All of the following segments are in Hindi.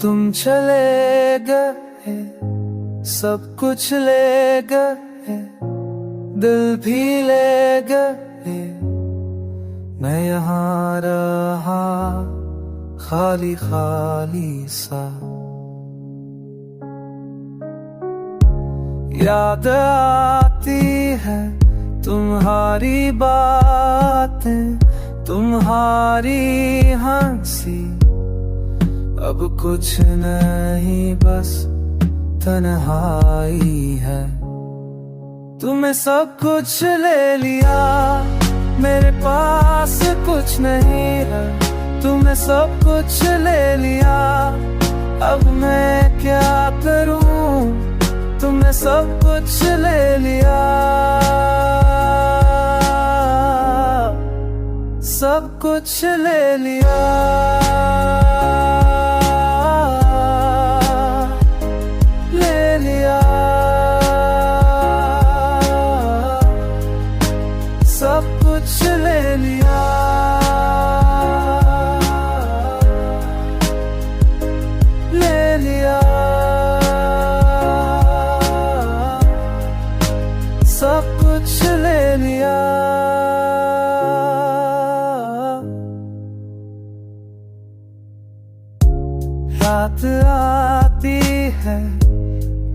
तुम चले गए, सब कुछ ले गए, दिल भी ले गए। मैं यहाँ रहा खाली खाली सा। याद आती है तुम्हारी बातें, तुम्हारी हंसी। अब कुछ नहीं बस तन्हाई है। तुम्हें सब कुछ ले लिया, मेरे पास कुछ नहीं है। तुमने सब कुछ ले लिया, अब मैं क्या करूं? तुमने सब कुछ ले लिया, सब कुछ ले लिया, ले लिया, सब कुछ ले लिया, ले लिया, सब कुछ ले लिया। रात आती है,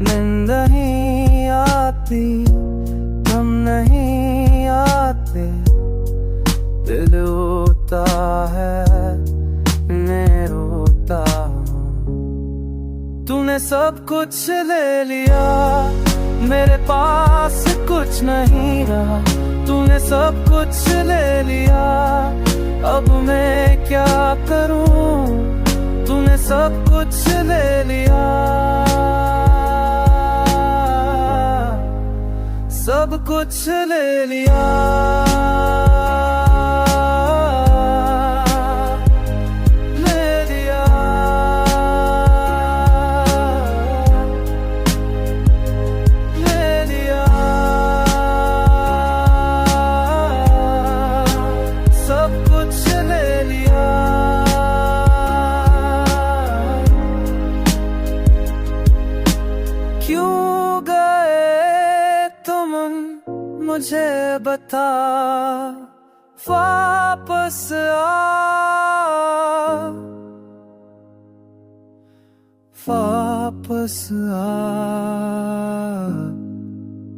नींद नहीं आती, हम नहीं आते। दिल रोता है, मैं रोता हूँ। तूने सब कुछ ले लिया, मेरे पास कुछ नहीं रहा। तूने सब कुछ ले लिया, अब मैं क्या करूं? तूने सब कुछ ले लिया, सब कुछ ले लिया, ले लिया, ले लिया, सब कुछ ले लिया। क्यों गए तुम मुझे बता, वापस आ, वापस आ।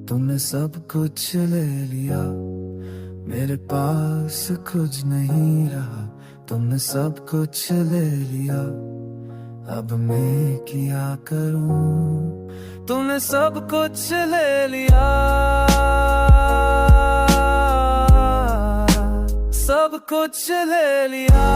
तुमने सब कुछ ले लिया, मेरे पास कुछ नहीं रहा। तुमने सब कुछ ले लिया, अब मैं क्या करूं? तूने सब कुछ ले लिया, सब कुछ ले लिया।